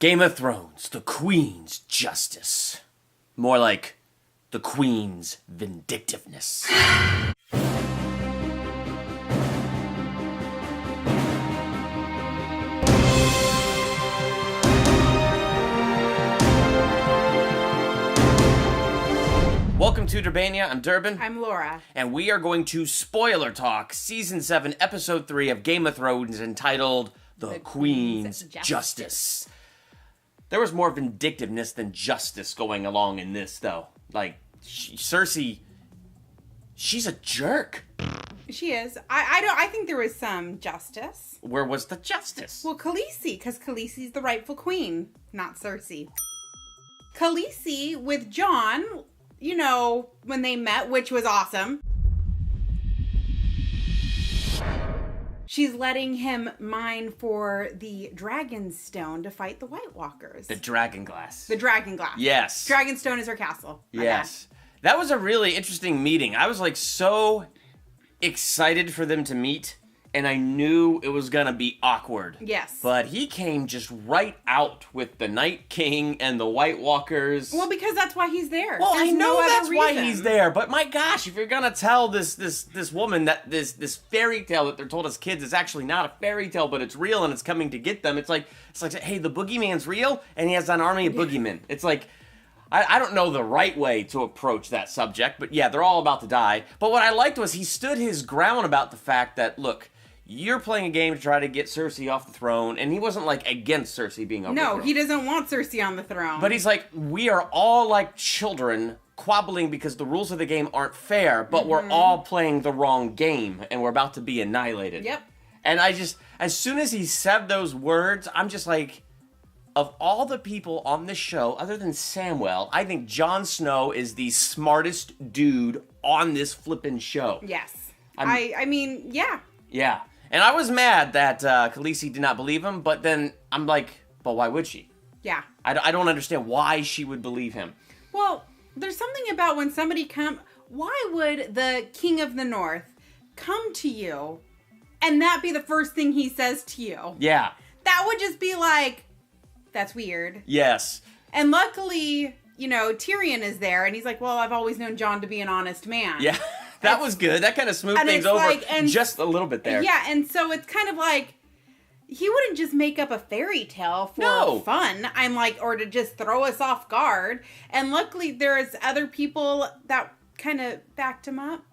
Game of Thrones, the Queen's justice. More like the Queen's vindictiveness. Welcome to Durbania. I'm Durbin. I'm Laura. And we are going to spoiler talk Season 7, Episode 3 of Game of Thrones entitled The Queen's Justice. There was more vindictiveness than justice going along in this, though. Like, Cersei, she's a jerk. She is. I think there was some justice. Where was the justice? Well, Khaleesi, because Khaleesi's the rightful queen, not Cersei. Khaleesi with Jon, you know, when they met, which was awesome. She's letting him mine for the dragon stone to fight the White Walkers. The dragon glass. The dragon glass. Yes. Dragonstone is her castle. Yes. That was a really interesting meeting. I was like so excited for them to meet, and I knew it was gonna be awkward. Yes. But he came just right out with the Night King and the White Walkers. Well, because that's why he's there. Well, There's I know no that's other why reason. he's there, but my gosh, if you're gonna tell this woman that this fairy tale that they're told as kids is actually not a fairy tale, but it's real and it's coming to get them, it's like, hey, the boogeyman's real and he has an army of boogeymen. It's like, I don't know the right way to approach that subject, but yeah, they're all about to die. But what I liked was he stood his ground about the fact that, look, you're playing a game to try to get Cersei off the throne, and he wasn't, like, against Cersei being on the throne. No, he doesn't want Cersei on the throne. But he's like, we are all like children quabbling because the rules of the game aren't fair, but we're all playing the wrong game, and we're about to be annihilated. Yep. And I just, as soon as he said those words, I'm just like, of all the people on this show, other than Samwell, I think Jon Snow is the smartest dude on this flippin' show. Yes. I mean, yeah. Yeah. And I was mad that Khaleesi did not believe him, but then I'm like, but why would she? Yeah. I don't understand why she would believe him. Well, there's something about when somebody why would the King of the North come to you and that be the first thing he says to you? Yeah. That would just be like, that's weird. Yes. And luckily, you know, Tyrion is there and he's like, well, I've always known Jon to be an honest man. Yeah. That was good. That kind of smoothed things over just a little bit there. Yeah, and so it's kind of like, he wouldn't just make up a fairy tale for fun. I'm like, or to just throw us off guard. And luckily there's other people that kind of backed him up.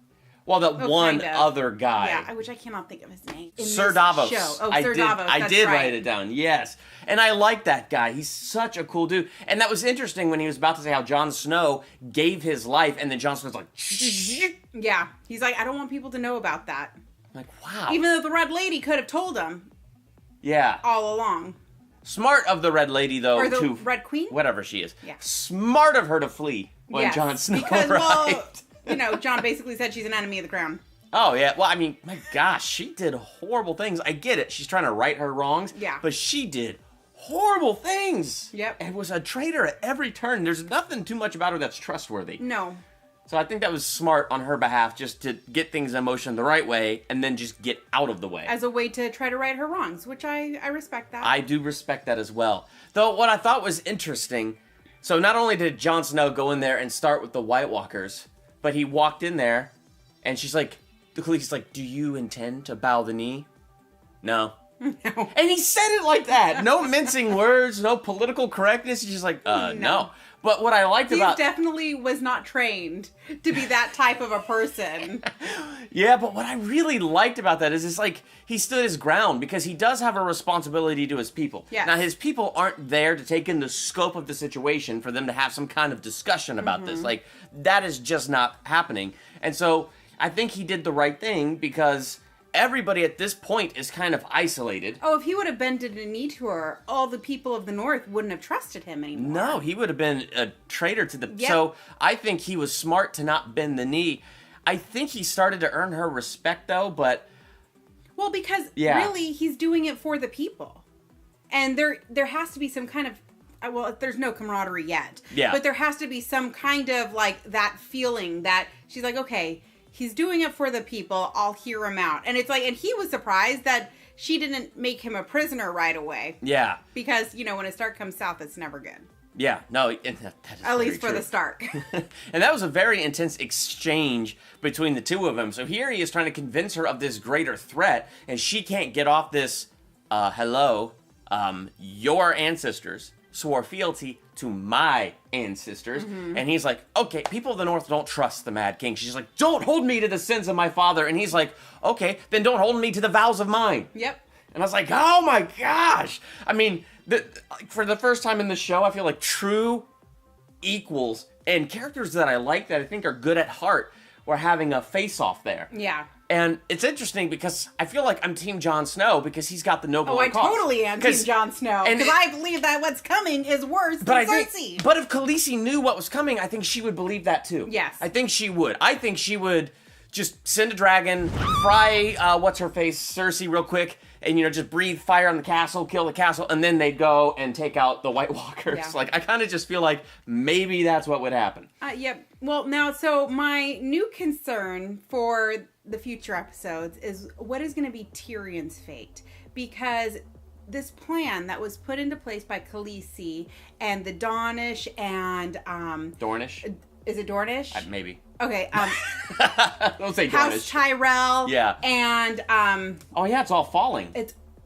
Well, one other guy. Yeah, which I cannot think of his name. Sir Davos. Show. Oh, Sir Davos. I did write it down, yes. And I like that guy. He's such a cool dude. And that was interesting when he was about to say how Jon Snow gave his life, and then Jon Snow's like, yeah. He's like, I don't want people to know about that. I'm like, wow. Even though the Red Lady could have told him. Yeah. All along. Smart of the Red Lady, though. Or the Red Queen? Whatever she is. Yeah. Smart of her to flee when Jon Snow arrived. Well, you know, Jon basically said she's an enemy of the crown. Oh, yeah. Well, I mean, my gosh, she did horrible things. I get it. She's trying to right her wrongs. Yeah. But she did horrible things. Yep. And was a traitor at every turn. There's nothing too much about her that's trustworthy. No. So I think that was smart on her behalf, just to get things in motion the right way and then just get out of the way. As a way to try to right her wrongs, which I respect that. I do respect that as well. Though what I thought was interesting, so not only did Jon Snow go in there and start with the White Walkers, but he walked in there and she's like, the Khaleesi's like, do you intend to bow the knee? No. No. And he said it like that. No mincing words, no political correctness. He's just like, no. But what I liked about... He definitely was not trained to be that type of a person. Yeah, but what I really liked about that is it's like he stood his ground because he does have a responsibility to his people. Yes. Now, his people aren't there to take in the scope of the situation for them to have some kind of discussion about this. Like, that is just not happening. And so I think he did the right thing because everybody at this point is kind of isolated. Oh, if he would have bended a knee to her, all the people of the North wouldn't have trusted him anymore. No, he would have been a traitor to the... Yep. So I think he was smart to not bend the knee. I think he started to earn her respect, though, but... Well, because really, he's doing it for the people. And there has to be some kind of... Well, there's no camaraderie yet. Yeah. But there has to be some kind of, like, that feeling that she's like, okay, he's doing it for the people, I'll hear him out. And it's like, and he was surprised that she didn't make him a prisoner right away. Yeah. Because, when a Stark comes south, it's never good. Yeah, no, that is at least for true. the Stark. And that was a very intense exchange between the two of them. So here he is trying to convince her of this greater threat, and she can't get off this, hello, your ancestors swore fealty to my ancestors. Mm-hmm. And he's like, okay, people of the North don't trust the Mad King. She's like, don't hold me to the sins of my father. And he's like, okay, then don't hold me to the vows of mine. Yep. And I was like, oh my gosh. I mean, for the first time in the show, I feel like true equals and characters that I like, that I think are good at heart, were having a face-off there. Yeah. And it's interesting because I feel like I'm Team Jon Snow because he's got the noble cause. Totally am Team Jon Snow. Because I believe that what's coming is worse than Cersei. But if Khaleesi knew what was coming, I think she would believe that too. Yes. I think she would. I think she would just send a dragon, fry, what's-her-face, Cersei real quick, and, just breathe fire on the castle, kill the castle, and then they'd go and take out the White Walkers. Yeah. Like, I kind of just feel like maybe that's what would happen. Yep. Well, now, so my new concern for the future episodes is what is going to be Tyrion's fate. Because this plan that was put into place by Khaleesi and the Dornish and... Dornish? Is it Dornish? Maybe. Okay. Don't say Dornish. House Tyrell. Yeah. And oh yeah, it's all falling.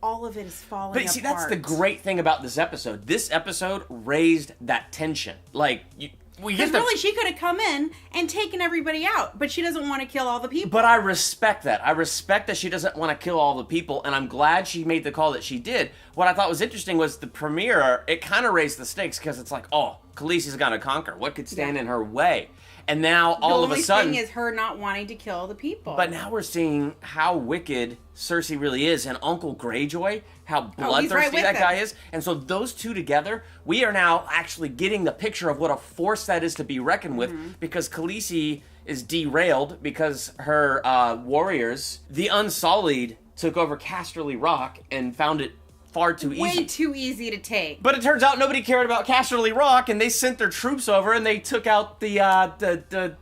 All of it is falling But see, apart. that's the great thing about this episode. This episode raised that tension. Like, because really, she could have come in and taken everybody out, but she doesn't want to kill all the people. But I respect that. I respect that she doesn't want to kill all the people, and I'm glad she made the call that she did. What I thought was interesting was the premiere, it kind of raised the stakes, because it's like, oh, Khaleesi's gonna conquer. What could stand in her way? And now, all of a sudden... The only thing is her not wanting to kill the people. But now we're seeing how wicked Cersei really is, and Uncle Greyjoy, how bloodthirsty that guy is. And so those two together, we are now actually getting the picture of what a force that is to be reckoned with, because Khaleesi is derailed because her warriors, the Unsullied, took over Casterly Rock and found it far too easy. Way too easy to take. But it turns out nobody cared about Casterly Rock, and they sent their troops over, and they took out the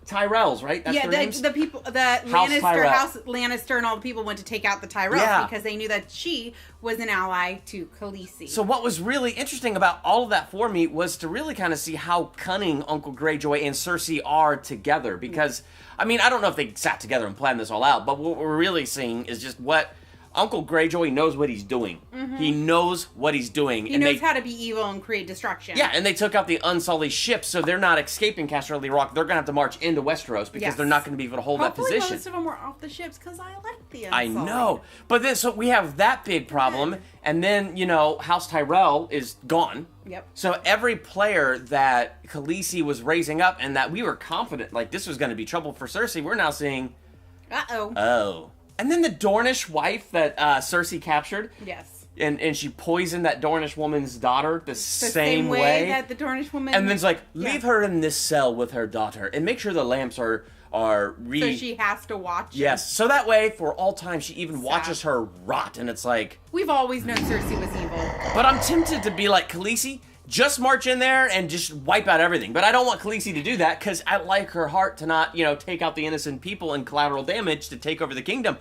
Tyrells, right? That's their names? The people, House Lannister, and all the people went to take out the Tyrells because they knew that she was an ally to Khaleesi. So what was really interesting about all of that for me was to really kind of see how cunning Uncle Greyjoy and Cersei are together, because, I mean, I don't know if they sat together and planned this all out, but what we're really seeing is just what Uncle Greyjoy knows what he's doing. Mm-hmm. He knows what he's doing. He knows how to be evil and create destruction. Yeah, and they took out the Unsullied ships, so they're not escaping Casterly Rock. They're going to have to march into Westeros because they're not going to be able to hold that position. Hopefully most of them were off the ships because I like the Unsullied. I know. But then, so we have that big problem, and then, House Tyrell is gone. Yep. So every player that Khaleesi was raising up and that we were confident, like, this was going to be trouble for Cersei, we're now seeing... Uh-oh. Oh. And then the Dornish wife that Cersei captured. Yes. And she poisoned that Dornish woman's daughter the same way that the Dornish woman... And then's like, leave her in this cell with her daughter and make sure the lamps are So she has to watch Yes. So that way, for all time, she even watches her rot. And it's like... We've always known Cersei was evil. But I'm tempted to be like, Khaleesi, just march in there and just wipe out everything. But I don't want Khaleesi to do that because I like her heart to not, take out the innocent people and collateral damage to take over the kingdom.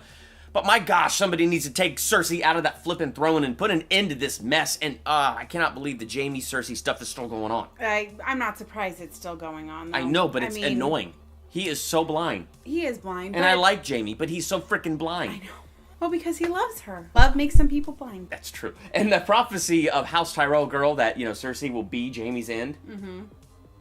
But my gosh, somebody needs to take Cersei out of that flippin' throne and put an end to this mess. And I cannot believe the Jaime Cersei stuff is still going on. I'm not surprised it's still going on, though. I know, but it's annoying. He is so blind. He is blind. And I like Jaime, but he's so freaking blind. I know. Well, because he loves her. Love makes some people blind. That's true. And the prophecy of House Tyrell girl that, Cersei will be Jaime's end. Mm-hmm.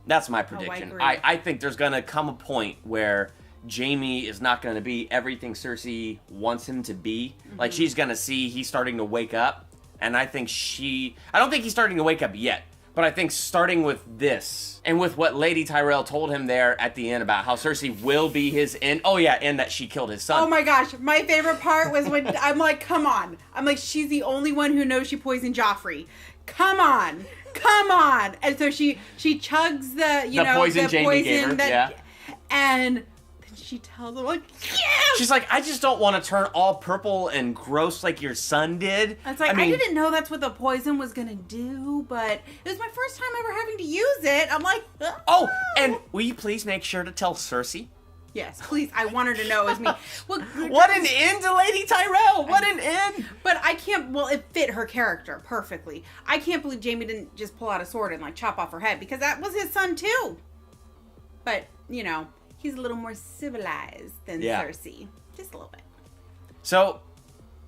That's my prediction. I think there's going to come a point where Jaime is not going to be everything Cersei wants him to be. Mm-hmm. Like, she's going to see he's starting to wake up. And I think I don't think he's starting to wake up yet. But I think starting with this, and with what Lady Tyrell told him there at the end about how Cersei will be his end. Oh, yeah, and that she killed his son. Oh, my goch. My favorite part was when I'm like, come on. I'm like, she's the only one who knows she poisoned Joffrey. Come on. Come on. And so she chugs the poison Jaime gave her, and she tells him, like, yeah! She's like, I just don't want to turn all purple and gross like your son did. It's like, I didn't know that's what the poison was going to do, but it was my first time ever having to use it. I'm like, oh, and will you please make sure to tell Cersei Yes, please. I want her to know it was me. Well, what an end to Lady Tyrell. What an end. But I can't, well, it fit her character perfectly. I can't believe Jaime didn't just pull out a sword and, like, chop off her head, because that was his son, too. But, you know, he's a little more civilized than Cersei. Just a little bit. So,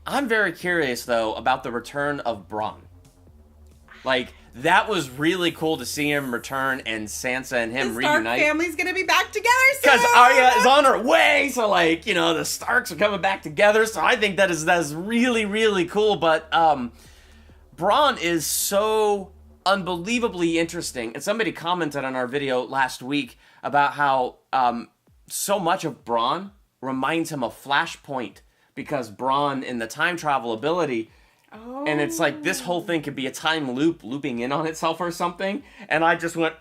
I'm very curious, though, about the return of Bran. Like, that was really cool to see him return and Sansa and him reunite. The Stark family's gonna be back together soon! Because Arya is on her way, so, like, you know, the Starks are coming back together, so I think that is really, really cool. But Bran is so unbelievably interesting. And somebody commented on our video last week about how so much of Bran reminds him of Flashpoint, because Bran, in the time travel ability... Oh. And it's like, this whole thing could be a time loop looping in on itself or something. And I just went...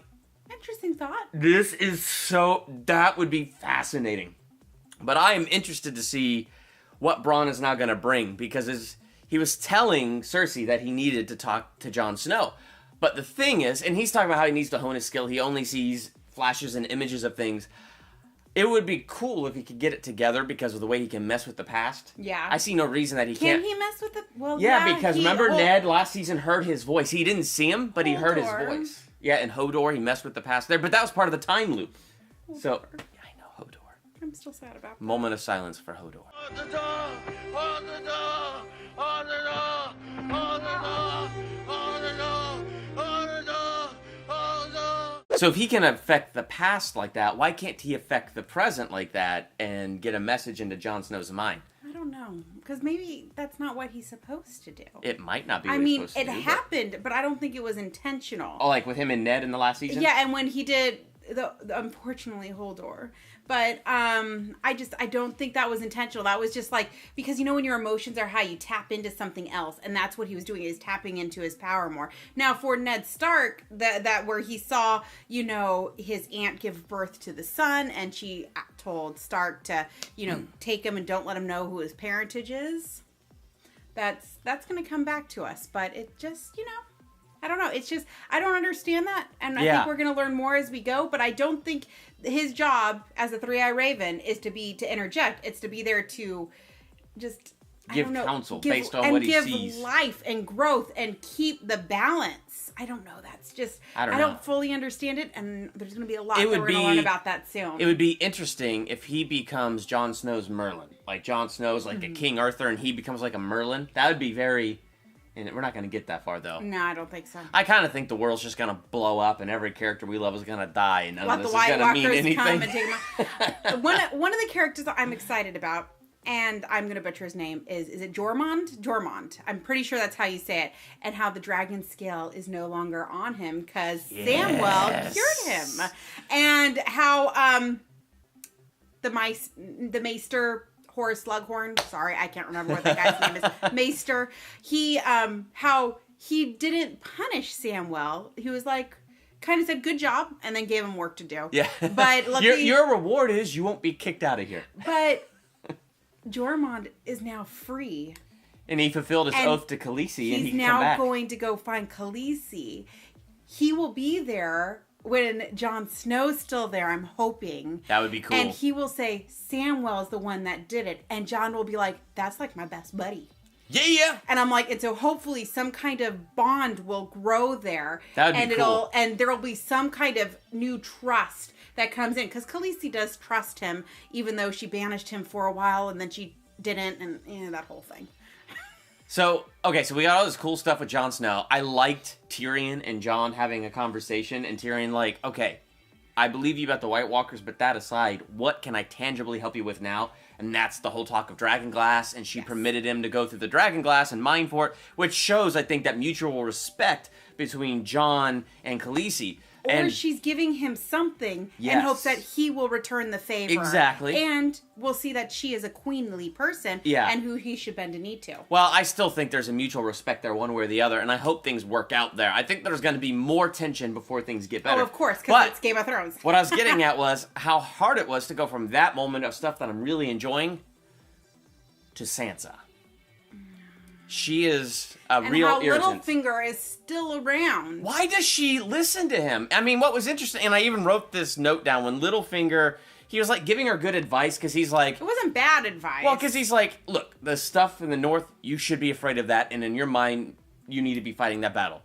Interesting thought. This is so... That would be fascinating. But I am interested to see what Bran is now going to bring. Because he was telling Cersei that he needed to talk to Jon Snow. But the thing is... And he's talking about how he needs to hone his skill. He only sees flashes and images of things. It would be cool if he could get it together because of the way he can mess with the past. Yeah. I see no reason that he can't. Can he mess with the... Well, yeah, because remember Ned last season heard his voice. He didn't see him, but he heard his voice. Yeah, and Hodor, he messed with the past there. But that was part of the time loop. Hodor. So, yeah, I know, Hodor. I'm still sad about that. Moment of silence for Hodor. On the door! On the door! On the door! On the door! On the door! On the door! On the door! So if he can affect the past like that, why can't he affect the present like that and get a message into Jon Snow's mind? I don't know. Because maybe that's not what he's supposed to do. It might not be what he's supposed to do. I mean, it happened, but I don't think it was intentional. Oh, like with him and Ned in the last season? Yeah, and when he did, unfortunately, Hodor. But I don't think that was intentional. That was just like, because you know when your emotions are high, you tap into something else. And that's what he was doing, is tapping into his power more. Now, for Ned Stark, that where he saw, you know, his aunt give birth to the son, and she told Stark to, you know, take him and don't let him know who his parentage is. That's going to come back to us. But it just, you know, I don't know. It's just, I don't understand that. And I think we're going to learn more as we go. But I don't think his job as a Three-Eye Raven is to interject. It's to be there to just... Give counsel based on what he sees. And give life and growth and keep the balance. I don't know. That's just... I don't fully understand it. And there's going to be a lot that we're going to learn about that soon. It would be interesting if he becomes Jon Snow's Merlin. Like Jon Snow's like a King Arthur and he becomes like a Merlin. That would be very... And we're not going to get that far, though. No, I don't think so. I kind of think the world's just going to blow up and every character we love is going to die and none of this is going to mean anything. Come and take them one of the characters I'm excited about, and I'm going to butcher his name, is it Jormund? Jormund. I'm pretty sure that's how you say it. And how the dragon scale is no longer on him because Samwell cured him. And how the Maester... Horace Slughorn, sorry, I can't remember what that guy's name is. Maester. He, how he didn't punish Samwell. He was like, kind of said, good job, and then gave him work to do. Yeah. But luckily, your reward is you won't be kicked out of here. But Jormund is now free. And he fulfilled his oath to Khaleesi, and he can come now back. Going to go find Khaleesi. He will be there when Jon Snow's still there, I'm hoping. That would be cool. And he will say, Samwell is the one that did it. And Jon will be like, that's like my best buddy. Yeah. And I'm like, and so hopefully some kind of bond will grow there. That would be cool. And there'll be some kind of new trust that comes in. Because Khaleesi does trust him, even though she banished him for a while and then she didn't. And that whole thing. So we got all this cool stuff with Jon Snow. I liked Tyrion and Jon having a conversation, and Tyrion like, okay, I believe you about the White Walkers, but that aside, what can I tangibly help you with now? And that's the whole talk of Dragonglass, and she permitted him to go through the Dragonglass and mine for it, which shows, I think, that mutual respect between Jon and Khaleesi. Or she's giving him something in hopes that he will return the favor. Exactly. And we'll see that she is a queenly person and who he should bend a knee to. Well, I still think there's a mutual respect there one way or the other, and I hope things work out there. I think there's going to be more tension before things get better. Oh, of course, because it's Game of Thrones. What I was getting at was how hard it was to go from that moment of stuff that I'm really enjoying to Sansa. She is a real irritant. Littlefinger is still around. Why does she listen to him? I mean, what was interesting, and I even wrote this note down, when Littlefinger he was like giving her good advice because he's like, It wasn't bad advice. well, because he's like, look, the stuff in the north, you should be afraid of that, and in your mind, you need to be fighting that battle.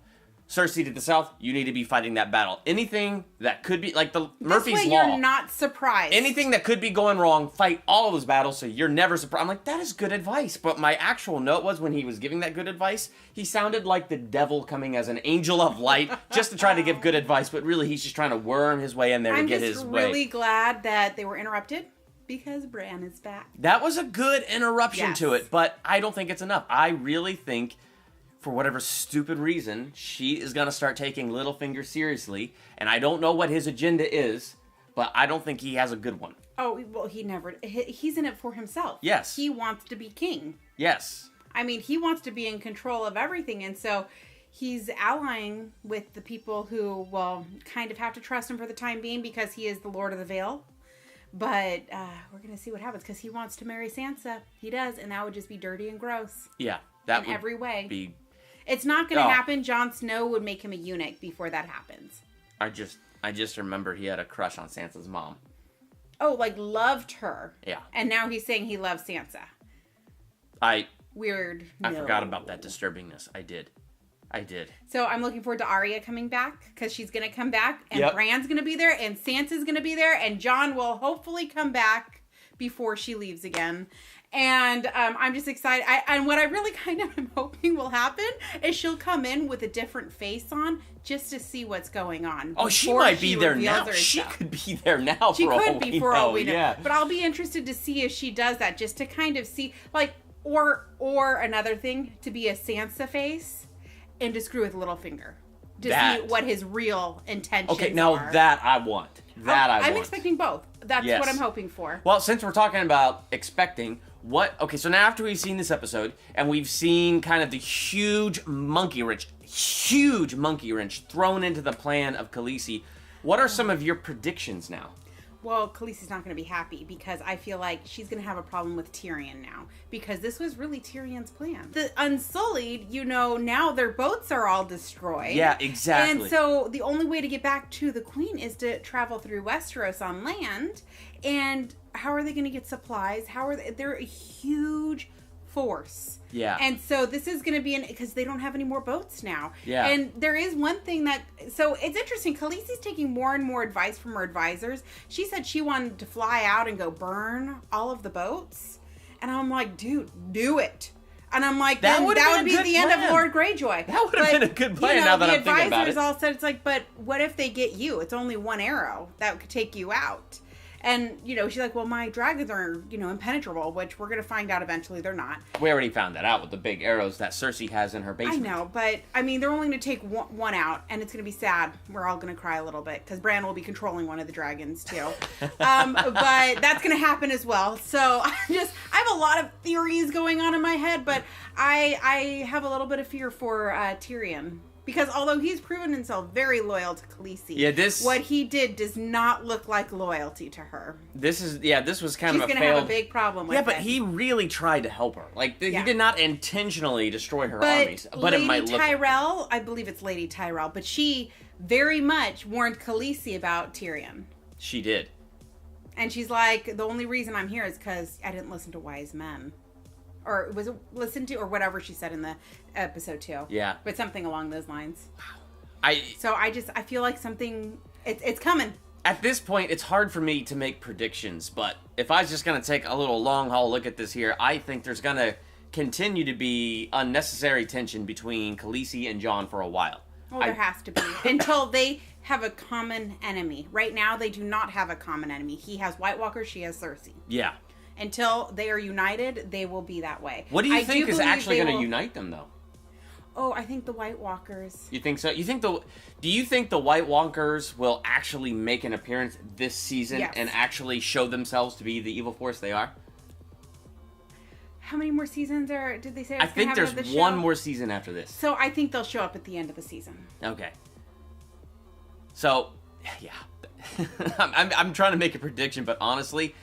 Cersei to the south, you need to be fighting that battle. Anything that could be, like Murphy's this way Law. you're not surprised. Anything that could be going wrong, fight all of those battles so you're never surprised. I'm like, that is good advice. But my actual note was when he was giving that good advice, he sounded like the devil coming as an angel of light just to try to give good advice. But really, he's just trying to worm his way in there to get his way. I'm just really glad that they were interrupted because Bran is back. That was a good interruption to Yes. it, but I don't think it's enough. I really think, for whatever stupid reason, she is going to start taking Littlefinger seriously, and I don't know what his agenda is, but I don't think he has a good one. Oh, well, he's in it for himself. Yes. He wants to be king. Yes. I mean, he wants to be in control of everything, and so he's allying with the people who, well, kind of have to trust him for the time being because he is the Lord of the Vale. But we're going to see what happens because he wants to marry Sansa. He does, and that would just be dirty and gross. Yeah. That in would every way. be... It's not going to happen. Jon Snow would make him a eunuch before that happens. I just remember he had a crush on Sansa's mom. Oh, like loved her. Yeah. And now he's saying he loves Sansa. Weird. I forgot about that disturbingness. I did. So I'm looking forward to Arya coming back because she's going to come back and Yep. Bran's going to be there and Sansa's going to be there and Jon will hopefully come back before she leaves again. And I'm just excited. And what I really kind of am hoping will happen is she'll come in with a different face on just to see what's going on. Oh, she before might be there reveals now. She herself. could be there now She for all could we be for know. all we know. Yeah. But I'll be interested to see if she does that just to kind of see, like, or another thing, to be a Sansa face and to screw with Littlefinger. To see what his real intentions are. Okay, now that I want. I'm expecting both. That's Yes. what I'm hoping for. Well, since we're talking about expecting, so now after we've seen this episode, and we've seen kind of the huge monkey wrench thrown into the plan of Khaleesi, what are some of your predictions now? Well, Khaleesi's not going to be happy because I feel like she's going to have a problem with Tyrion now because this was really Tyrion's plan. The Unsullied, now their boats are all destroyed. Yeah, exactly. And so the only way to get back to the Queen is to travel through Westeros on land. And how are they going to get supplies? They're a huge force. Yeah. And so this is going to be because they don't have any more boats now. Yeah. And there is one thing so it's interesting. Khaleesi's taking more and more advice from her advisors. She said she wanted to fly out and go burn all of the boats. And I'm like, dude, do it. And I'm like, that would be the end of Lord Greyjoy. That would have been a good plan now that I'm thinking about it. The advisors all said, it's like, but what if they get you? It's only one arrow that could take you out. And, she's like, well, my dragons are, impenetrable, which we're going to find out eventually they're not. We already found that out with the big arrows that Cersei has in her basement. I know, but, they're only going to take one out, and it's going to be sad. We're all going to cry a little bit, because Bran will be controlling one of the dragons, too. But that's going to happen as well. So, I have a lot of theories going on in my head, but I have a little bit of fear for Tyrion. Because although he's proven himself very loyal to Khaleesi, what he did does not look like loyalty to her. This was kind of a failed... She's going to have a big problem with it. Yeah, but he really tried to help her. He did not intentionally destroy her armies. But Lady it might look... Tyrell, I believe it's Lady Tyrell, but she very much warned Khaleesi about Tyrion. She did. And she's like, the only reason I'm here is because I didn't listen to wise men. Or was it listened to, or whatever she said in the episode 2. Yeah. But something along those lines. Wow. So I feel like something, it's coming. At this point, it's hard for me to make predictions, but if I was just going to take a little long haul look at this here, I think there's going to continue to be unnecessary tension between Khaleesi and Jon for a while. Well, there has to be. Until they have a common enemy. Right now, they do not have a common enemy. He has White Walker, she has Cersei. Yeah. Until they are united, they will be that way. What do you think is actually going to unite them, though? Oh, I think the White Walkers. You think so? Do you think the White Walkers will actually make an appearance this season and actually show themselves to be the evil force they are? How many more seasons did they say? I think there's one more season after this. So I think they'll show up at the end of the season. Okay. So, yeah. I'm trying to make a prediction, but honestly,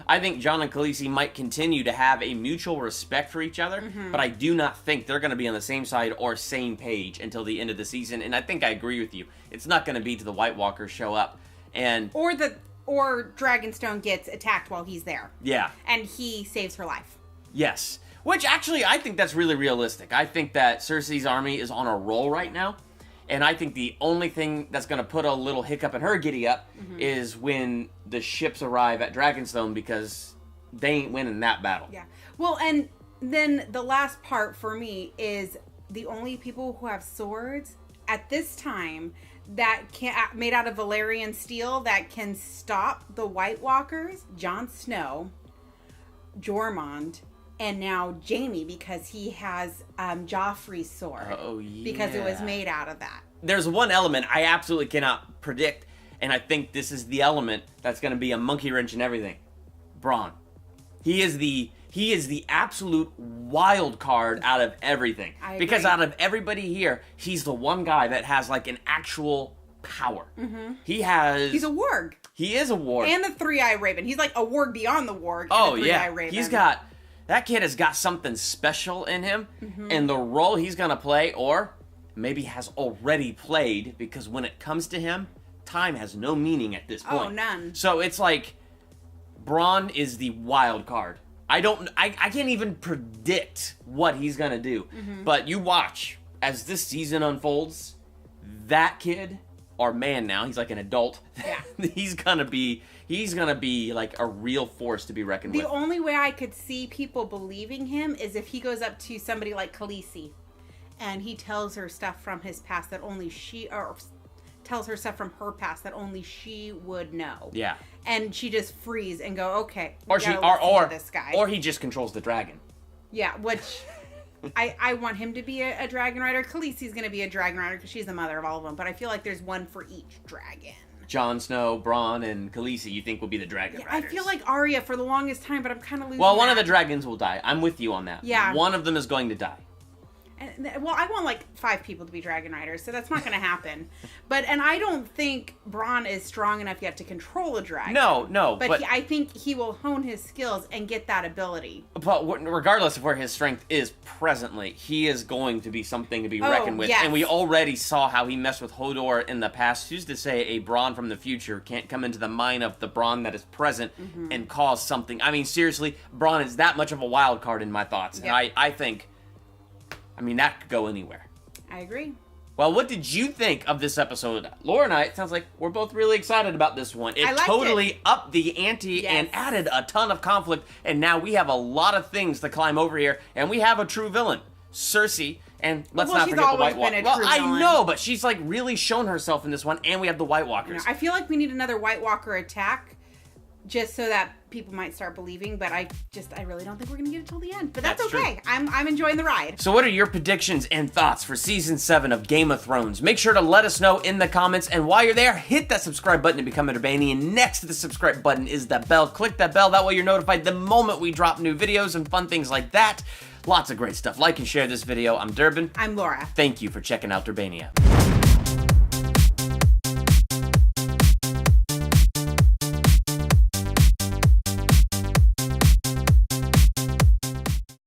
I think Jon and Khaleesi might continue to have a mutual respect for each other, but I do not think they're going to be on the same side or same page until the end of the season, and I think I agree with you. It's not going to be to the White Walkers show up. Or the or Dragonstone gets attacked while he's there. Yeah. And he saves her life. Yes. Which, actually, I think that's really realistic. I think that Cersei's army is on a roll right now. And I think the only thing that's going to put a little hiccup in her giddy up is when the ships arrive at Dragonstone, because they ain't winning that battle. Yeah. Well, and then the last part for me is the only people who have swords at this time that can, made out of Valyrian steel, that can stop the White Walkers: Jon Snow, Jormund, and now Jaime, because he has Joffrey's sword. Oh, yeah. Because it was made out of that. There's one element I absolutely cannot predict, and I think this is the element that's going to be a monkey wrench in everything. Bronn. He is the absolute wild card out of everything. I because agree. out of everybody here, he's the one guy that has like an actual power. He's a warg. He is a warg. And the three-eyed raven. He's like a warg beyond the warg. Oh, and a yeah. three-eyed raven. That kid has got something special in him, and the role he's going to play, or maybe has already played, because when it comes to him, time has no meaning at this point. Oh, none. So it's like, Bronn is the wild card. I can't even predict what he's going to do, but you watch, as this season unfolds, that kid, or man now, he's like an adult, Yeah. he's gonna be like a real force to be reckoned with. The only way I could see people believing him is if he goes up to somebody like Khaleesi and he tells her stuff from his past that only she, or tells her stuff from her past that only she would know. Yeah. And she just freeze and go, okay, Or this guy. Or he just controls the dragon. Yeah, which I want him to be a dragon rider. Khaleesi's going to be a dragon rider because she's the mother of all of them. But I feel like there's one for each dragon. Jon Snow, Bronn, and Khaleesi, you think will be the dragon I riders. feel like Arya for the longest time, but I'm kind of losing Well, one of that. the dragons will die. I'm with you on that. Yeah. One of them is going to die. Well, I want like 5 people to be dragon riders, so that's not going to happen. And I don't think Bronn is strong enough yet to control a dragon. No. But I think he will hone his skills and get that ability. But regardless of where his strength is presently, he is going to be something to be reckoned with. Yes. And we already saw how he messed with Hodor in the past. Who's to say a Bronn from the future can't come into the mind of the Bronn that is present and cause something? I mean, seriously, Bronn is that much of a wild card in my thoughts. Yep. And I think, that could go anywhere. I agree. Well, what did you think of this episode? Laura and I, it sounds like we're both really excited about this one. It I liked totally upped the ante and added a ton of conflict, and now we have a lot of things to climb over here, and we have a true villain, Cersei, and let's not forget the White Walker. Well, I know, but she's like really shown herself in this one, and we have the White Walkers. I feel like we need another White Walker attack just so that people might start believing, but I really don't think we're going to get it till the end. But that's okay. True. I'm enjoying the ride. So what are your predictions and thoughts for Season 7 of Game of Thrones? Make sure to let us know in the comments, and while you're there, hit that subscribe button to become a Durbania, and next to the subscribe button is the bell. Click that bell, that way you're notified the moment we drop new videos and fun things like that. Lots of great stuff. Like and share this video. I'm Durbin. I'm Laura. Thank you for checking out Durbania.